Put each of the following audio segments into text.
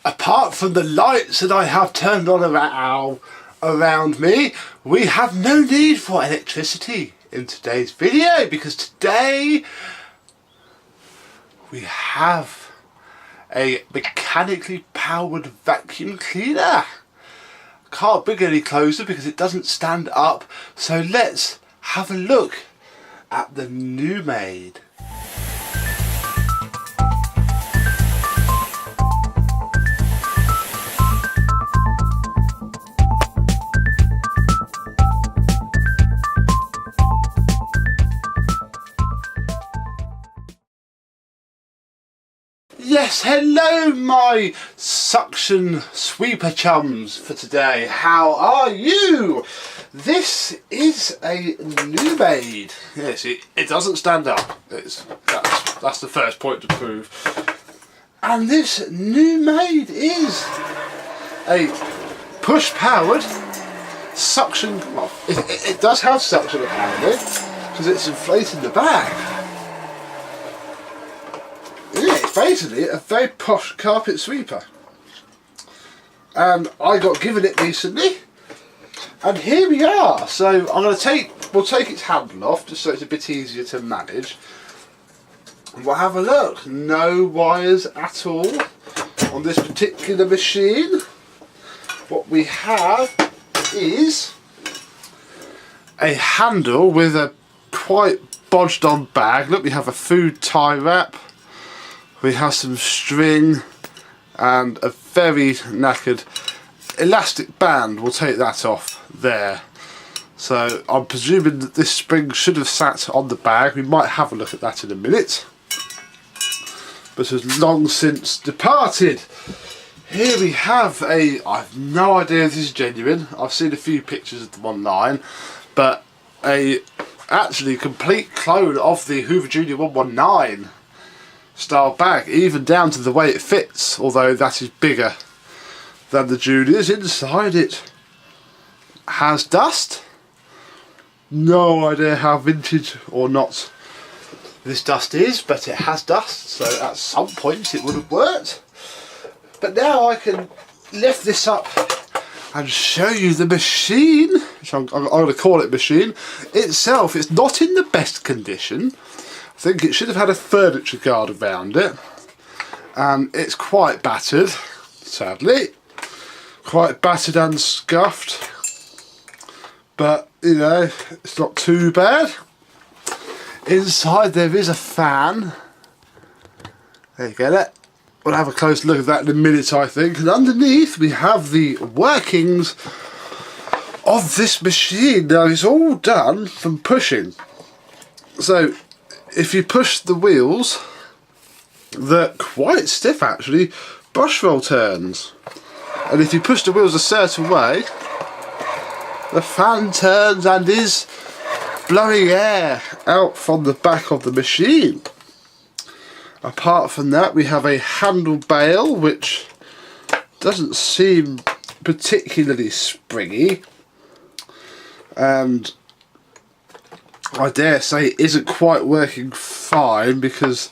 apart from the lights that I have turned on around me, we have no need for electricity in today's video, because today we have a mechanically powered vacuum cleaner. Can't bring it any closer because it doesn't stand up, so let's have a look at the Newmaid. Yes, hello my suction sweeper chums for today. How are you? This is a Newmaid. Yes, it doesn't stand up. That's the first point to prove. And this Newmaid is a push-powered suction. Well, it does have suction apparently, because it's inflating the bag. Yeah, it's basically a very posh carpet sweeper, and I got given it recently, and here we are. So we'll take its handle off just so it's a bit easier to manage. We'll have a look. No wires at all on this particular machine. What we have is a handle with a quite bodged on bag. Look, we have a food tie wrap. We have some string and a very knackered elastic band. We'll take that off there. So I'm presuming that this spring should have sat on the bag. We might have a look at that in a minute, but has long since departed. Here we have I have no idea if this is genuine. I've seen a few pictures of them online, but actually complete clone of the Hoover Junior 119 style bag, even down to the way it fits, although that is bigger than the Juniors. Inside it has dust. No idea how vintage or not this dust is, but it has dust, so at some point it would have worked. But now I can lift this up and show you the machine, which I'm going to call it machine itself. It's not in the best condition. I think it should have had a furniture guard around it, and it's quite battered, sadly. Quite battered and scuffed, but you know, it's not too bad. Inside there is a fan. There you get it. We'll have a close look at that in a minute, I think. And underneath we have the workings of this machine. Now it's all done from pushing. So if you push the wheels, they're quite stiff actually, brush roll turns. And if you push the wheels a certain way, the fan turns and is blowing air out from the back of the machine. Apart from that, we have a handle bail, which doesn't seem particularly springy, and I dare say it isn't quite working fine, because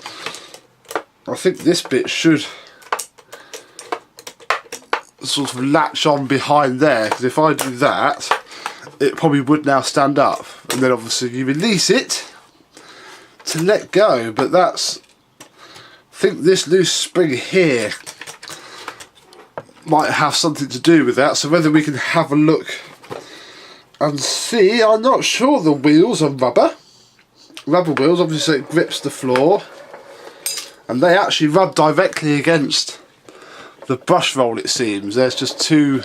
I think this bit should sort of latch on behind there, because if I do that, it probably would now stand up, and then obviously you release it to let go. But I think this loose spring here might have something to do with that. So whether we can have a look and see, I'm not sure. The wheels are rubber wheels, obviously it grips the floor, and they actually rub directly against the brush roll, it seems. There's just two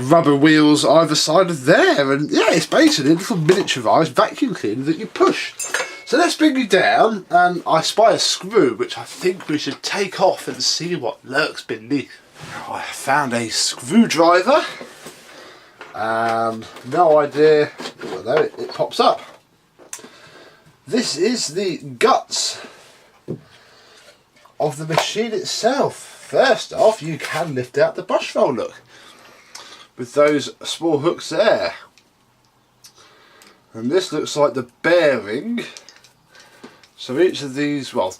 rubber wheels either side of there, and yeah, it's basically a little miniaturised vacuum cleaner that you push. So let's bring you down, and I spy a screw which I think we should take off and see what lurks beneath. I found a screwdriver, and no idea, although it pops up. This is the guts of the machine itself. First off, you can lift out the brush roll, look, with those small hooks there. And this looks like the bearing. So each of these, well,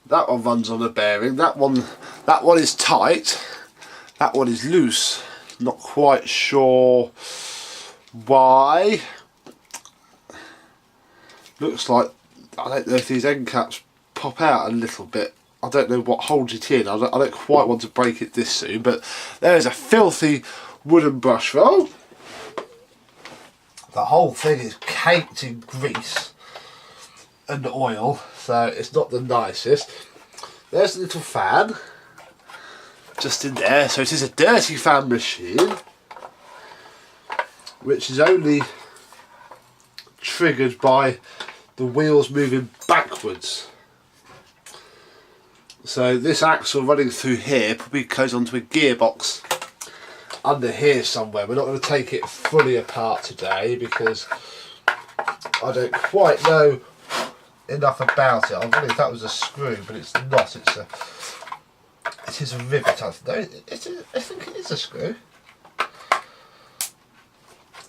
that one runs on a bearing, that one, That one is tight, that one is loose. Not quite sure why. Looks like, I don't know if these end caps pop out a little bit. I don't know what holds it in. I don't quite want to break it this soon, but there is a filthy wooden brush roll. The whole thing is caked in grease and oil, so it's not the nicest. There's a little fan just in there, so it is a dirty fan machine, which is only triggered by the wheels moving backwards. So this axle running through here probably goes onto a gearbox under here somewhere. We're not going to take it fully apart today because I don't quite know enough about it. I wonder if that was a screw, but it's not. It is a rivet. I think it is a screw.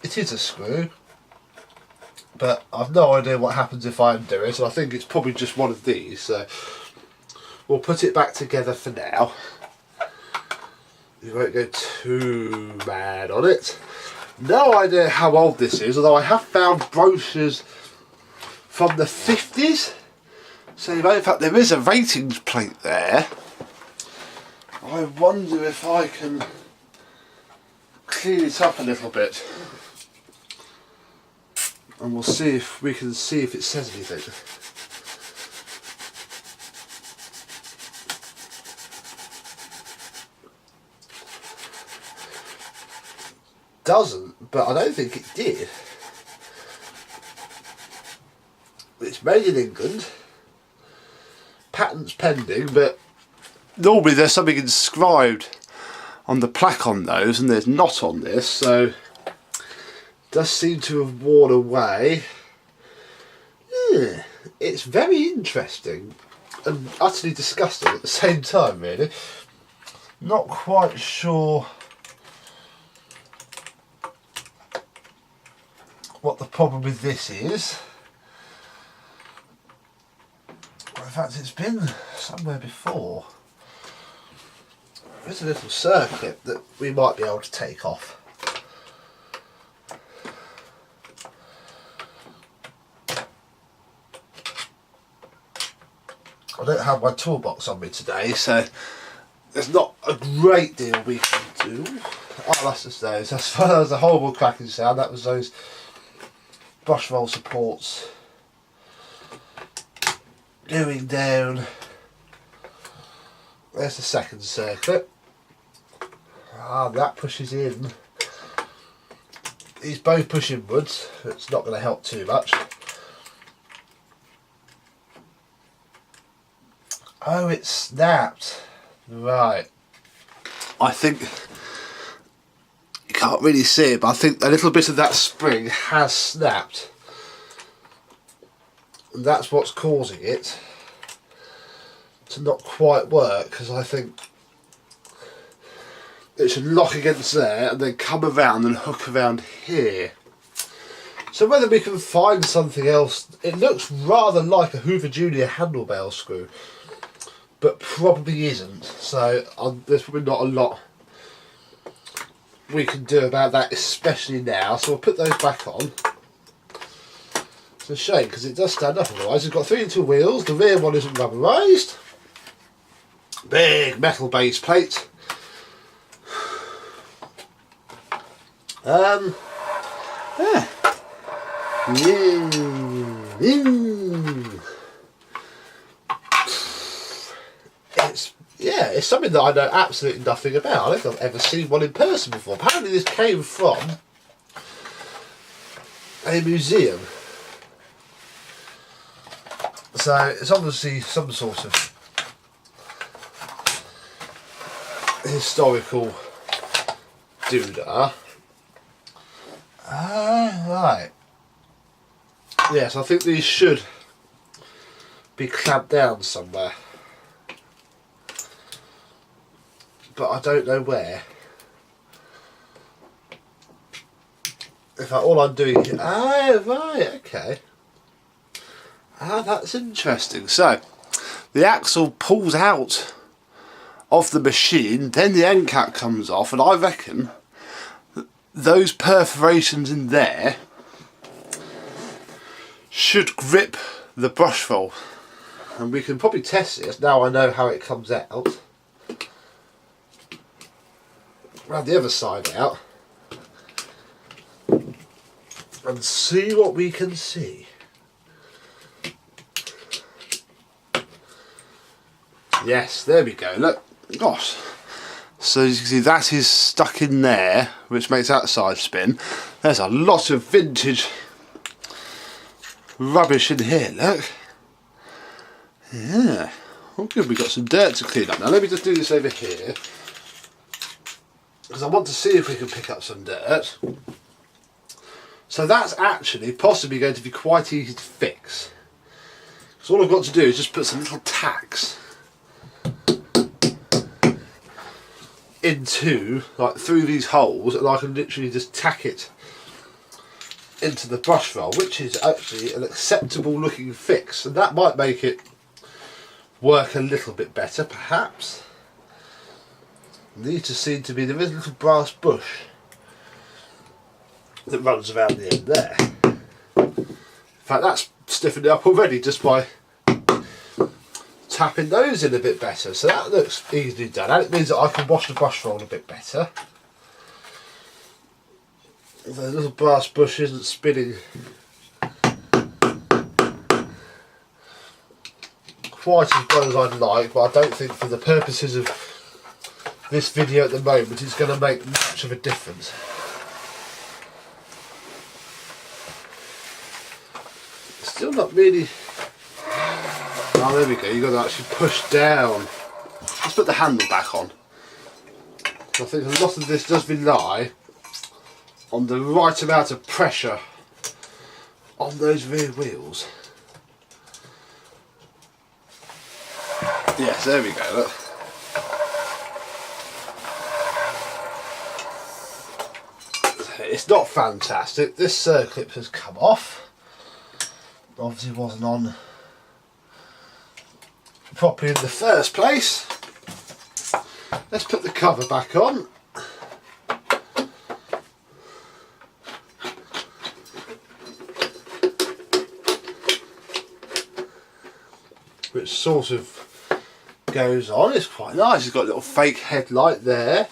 It is a screw, but I've no idea what happens if I undo it. So I think it's probably just one of these. So we'll put it back together for now. We won't go too mad on it. No idea how old this is, although I have found brochures from the 50s. So in fact there is a ratings plate there. I wonder if I can clean it up a little bit. And we'll see if we can see if it says anything. Doesn't, but I don't think it did. It's made in England, patents pending, but normally there's something inscribed on the plaque on those, and there's not on this, so it does seem to have worn away. Yeah, it's very interesting and utterly disgusting at the same time, really. Not quite sure what the problem with this is. In fact, it's been somewhere before. There's a little circlip that we might be able to take off. I don't have my toolbox on me today, so there's not a great deal we can do. Oh, that's just those. That was a horrible cracking sound. That was those brush roll supports going down. There's the second circuit. Ah, that pushes in. These both push inwards. It's not going to help too much. Oh, it snapped. Right. I think you can't really see it, but I think a little bit of that spring has snapped. And that's what's causing it to not quite work, because I think it should lock against there and then come around and hook around here. So whether we can find something else, it looks rather like a Hoover Junior handlebar screw, but probably isn't. So there's probably not a lot we can do about that, especially now. So we'll put those back on. It's a shame because it does stand up otherwise. It's got 3 inch wheels. The rear one isn't rubberised. Big metal base plate. Yeah. It's something that I know absolutely nothing about. I don't think I've ever seen one in person before. Apparently this came from a museum. So it's obviously some sort of historical doodah. Right. Yes, I think these should be clamped down somewhere. But I don't know where. In fact, all I'm doing is... Ah, right, okay. Ah, that's interesting. So, the axle pulls out of the machine, then the end cap comes off, and I reckon those perforations in there should grip the brush roll. And we can probably test this now I know how it comes out. Round the other side out and see what we can see. Yes, there we go, look, gosh. So as you can see, that is stuck in there, which makes that side spin. There's a lot of vintage rubbish in here, look. Yeah, oh good, we've got some dirt to clean up. Now let me just do this over here, because I want to see if we can pick up some dirt. So that's actually possibly going to be quite easy to fix. So all I've got to do is just put some little tacks into, like through these holes, and I can literally just tack it into the brush roll, which is actually an acceptable looking fix, and that might make it work a little bit better perhaps. Needs to seem to be, there is a little brass bush that runs around the end there. In fact, that's stiffened it up already just by tapping those in a bit better, so that looks easily done, and it means that I can wash the brush roll a bit better. The little brass bush isn't spinning quite as well as I'd like, but I don't think for the purposes of this video at the moment it's going to make much of a difference. Still not really. Oh, there we go, you've got to actually push down. Let's put the handle back on. I think a lot of this does rely on the right amount of pressure on those rear wheels. Yes, there we go, look. It's not fantastic. This circlip has come off. Obviously wasn't on properly in the first place. Let's put the cover back on. Which sort of goes on. It's quite nice. It's got a little fake headlight there.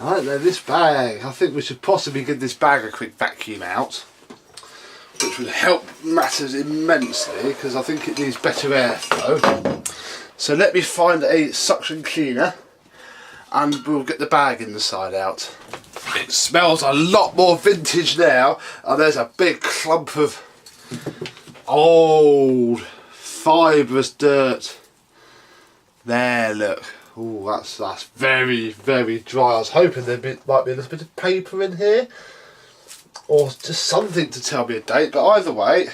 Right, now this bag, I think we should possibly give this bag a quick vacuum out, which would help matters immensely because I think it needs better airflow. So let me find a suction cleaner and we'll get the bag inside out. It smells a lot more vintage now, and there's a big clump of old fibrous dirt there, look. Oh, that's very, very dry. I was hoping there might be a little bit of paper in here, or just something to tell me a date, but either way.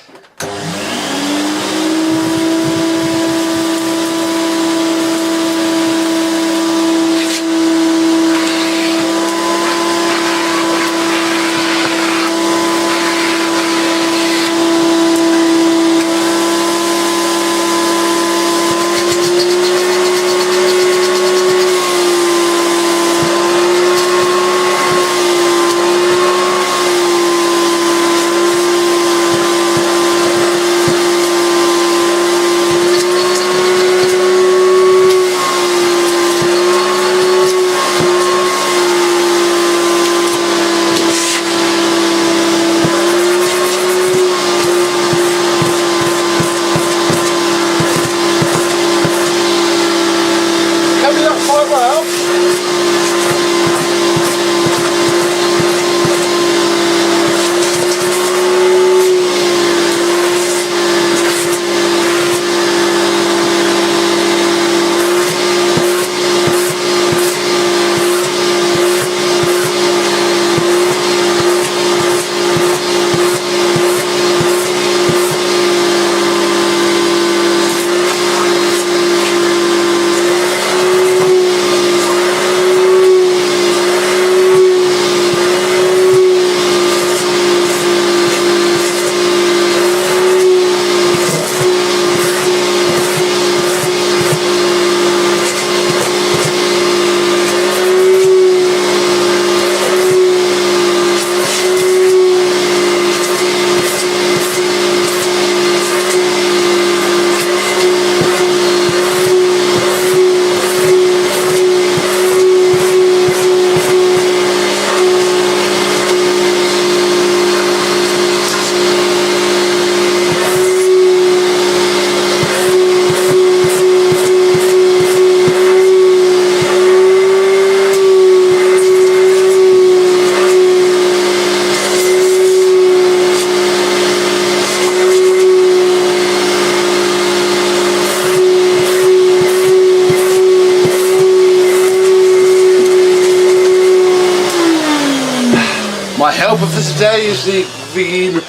My helper for today is the green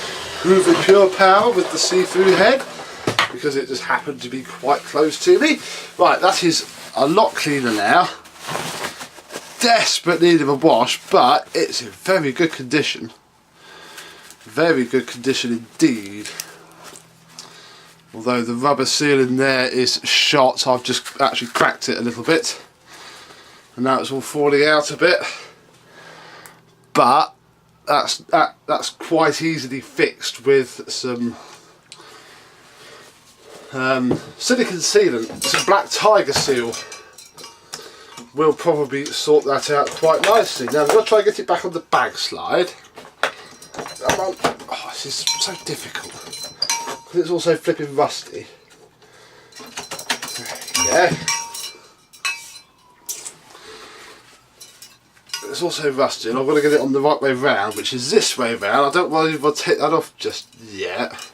Hoover Pure Power with the see-through head, because it just happened to be quite close to me. Right, that is a lot cleaner now. Desperate need of a wash, but it's in very good condition. Very good condition indeed. Although the rubber seal in there is shot, I've just actually cracked it a little bit. And now it's all falling out a bit. But that's quite easily fixed with some silicone sealant. Some black tiger seal will probably sort that out quite nicely. Now I'm going to try and get it back on the bag slide. Come on. Oh, this is so difficult because it's also flipping rusty. There you go. It's also rusty, and I've got to get it on the right way round, which is this way round. I don't know if I'll take that off just yet.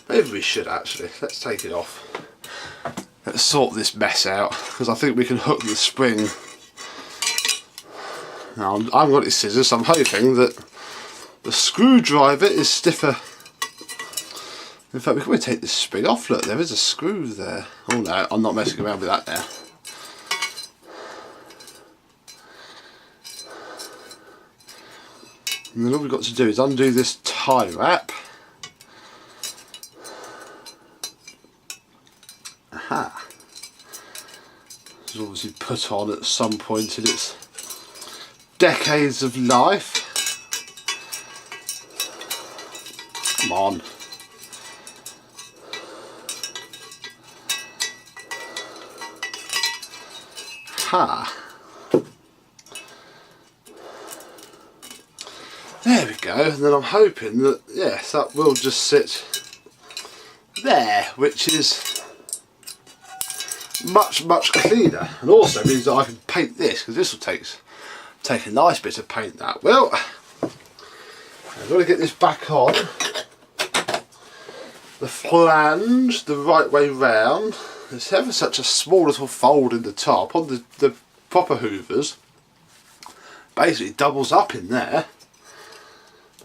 Maybe we should actually. Let's take it off. Let's sort this mess out, because I think we can hook the spring. Now, I haven't got any scissors, so I'm hoping that the screwdriver is stiffer. In fact, we can take this spring off. Look, there is a screw there. Oh no, I'm not messing around with that now. And then all we've got to do is undo this tie wrap. Aha. This was obviously put on at some point in its decades of life. Come on. Ha. There we go, and then I'm hoping that, yes, that will just sit there, which is much cleaner, and also means that I can paint this, because this will take a nice bit of paint, that will. I've got to get this back on. The flange the right way round. There's ever such a small little fold in the top on the proper Hoovers. Basically doubles up in there.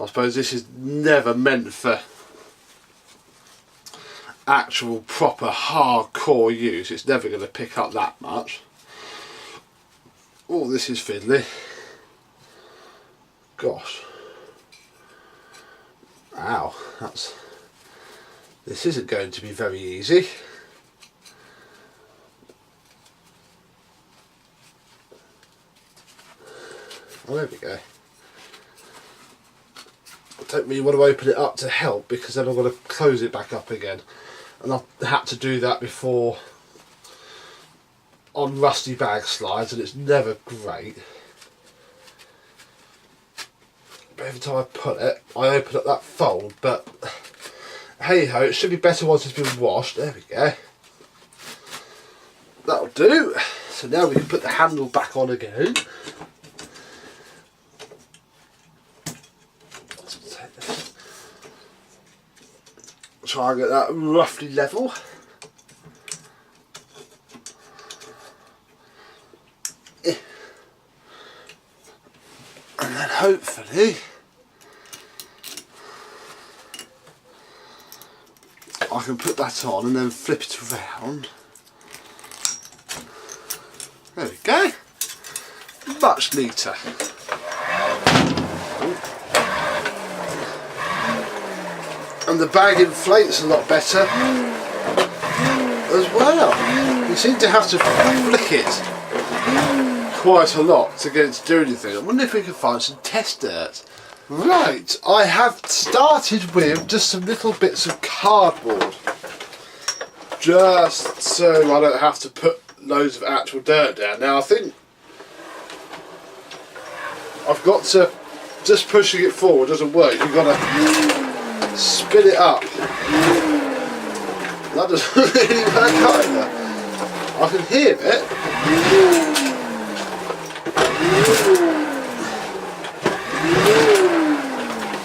I suppose this is never meant for actual proper hardcore use. It's never going to pick up that much. Oh, this is fiddly. Gosh. Ow, this isn't going to be very easy. Oh, there we go. I don't really want to open it up to help, because then I'm going to close it back up again, and I've had to do that before on rusty bag slides, and it's never great. But every time I put it, I open up that fold, but hey ho, it should be better once it's been washed. There we go. That'll do. So now we can put the handle back on again. Try and get that roughly level. And then hopefully I can put that on and then flip it around. There we go. Much neater. And the bag inflates a lot better as well. You seem to have to flick it quite a lot to get it to do anything. I wonder if we can find some test dirt. Right, I have started with just some little bits of cardboard, just so I don't have to put loads of actual dirt down. Now I think I've got to, just pushing it forward doesn't work. You've got to spin it up. That doesn't really work either. I can hear it.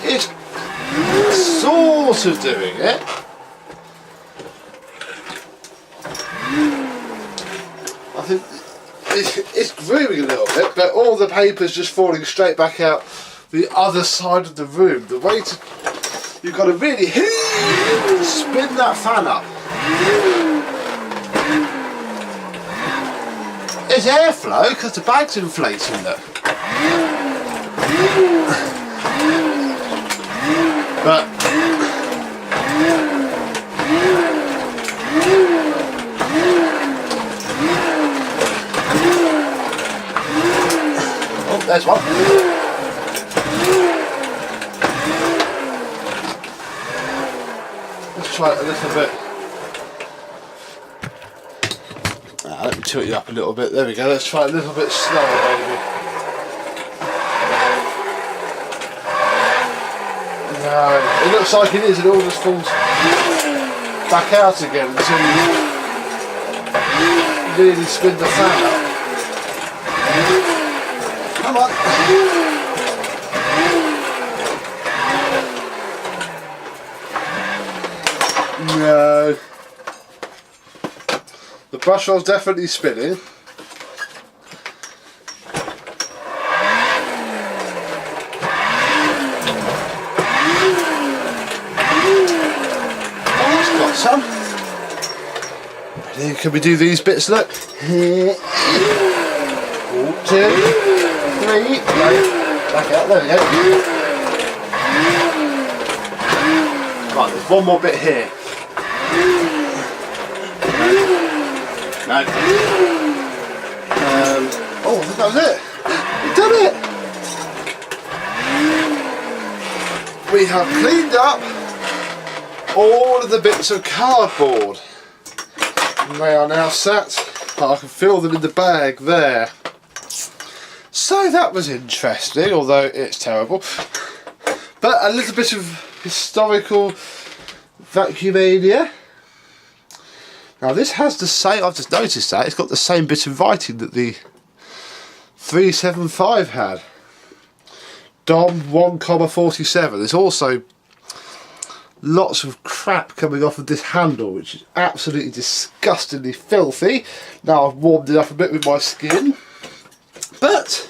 It's sort of doing it. I think it's grooving a little bit, but all the paper's just falling straight back out the other side of the room. The way to, you've got to really spin that fan up. There's airflow because the bag's inflating it. But oh, there's one. Let's try it a little bit. Let me tilt you up a little bit. There we go. Let's try it a little bit slower, baby. No, it looks like it is. It all just falls back out again until you really spin the fan up. Come on. No. The brush roll's definitely spinning. Oh, it's got some. Ready? Can we do these bits? Look. 1, 2, 3. Back out. There we go. Right, there's one more bit here. No. Oh, I think that was it. We've done it. We have cleaned up all of the bits of cardboard. And they are now sat. I can feel them in the bag there. So that was interesting, although it's terrible. But a little bit of historical vacuumania. Now this has the same, I've just noticed that, it's got the same bit of writing that the 375 had. Dom 1,47. There's also lots of crap coming off of this handle, which is absolutely disgustingly filthy. Now I've warmed it up a bit with my skin. But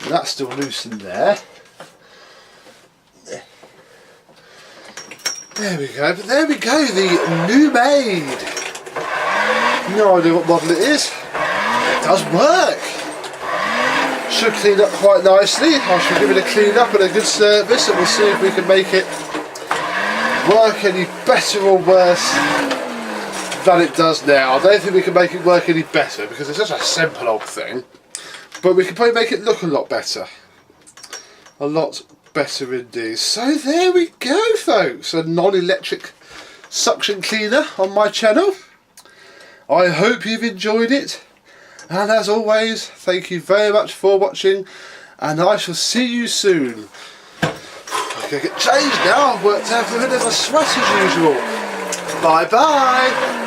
that's still loose in there. There we go, but there we go, the Newmaid. No idea what model it is. It does work. Should clean up quite nicely. I shall give it a clean up and a good service, and we'll see if we can make it work any better or worse than it does now. I don't think we can make it work any better because it's such a simple old thing, but we can probably make it look a lot better. A lot better indeed. So there we go, folks, a non-electric suction cleaner on my channel. I hope you've enjoyed it, and as always, thank you very much for watching, and I shall see you soon. I'm going to get changed now. I've worked out a bit of a sweat as usual. Bye bye.